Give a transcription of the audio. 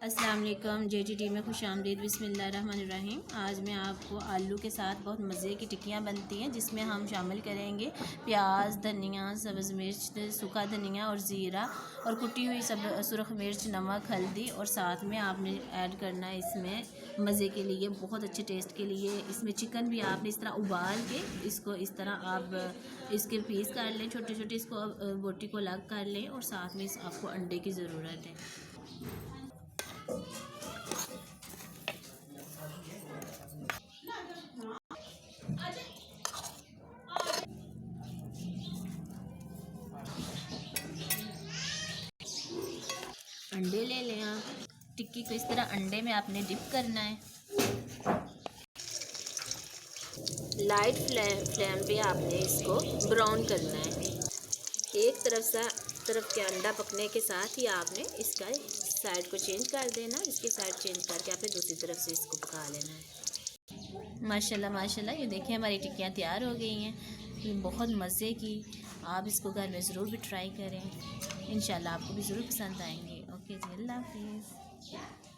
अस्सलाम वालेकुम। JTT में खुशामदीद। बिस्मिल्लाहिर्रहमानिर्रहीम। आज मैं आपको आलू के साथ बहुत मज़े की टिक्कियाँ बनती हैं जिसमें हम शामिल करेंगे प्याज, धनिया, सब्ज़ मिर्च, सूखा धनिया और ज़ीरा और कुटी हुई सब सुरख मिर्च, नमक, हल्दी और साथ में आपने ऐड करना है इसमें मज़े के लिए, बहुत अच्छे टेस्ट के लिए। इसमें चिकन भी आपने इस तरह उबाल के इसको इस तरह आप इसके पीस कर लें छोटे छोटे, इसको बोटी को अलग कर लें और साथ में आपको अंडे की ज़रूरत है। अंडे ले लें आप। टिक्की को इस तरह अंडे में आपने डिप करना है। लाइट फ्लेम पे आपने इसको ब्राउन करना है। एक तरफ के अंडा पकने के साथ ही आपने इसका साइड को चेंज कर देना। इसकी साइड चेंज करके आपने दूसरी तरफ से इसको पका लेना है। माशाल्लाह माशाल्लाह, ये देखिए हमारी टिक्कियाँ तैयार हो गई हैं। ये बहुत मज़े की, आप इसको घर में ज़रूर भी ट्राई करें। इंशाल्लाह आपको भी ज़रूर पसंद आएंगे। ओके जी, अल्लाह हाफिज़।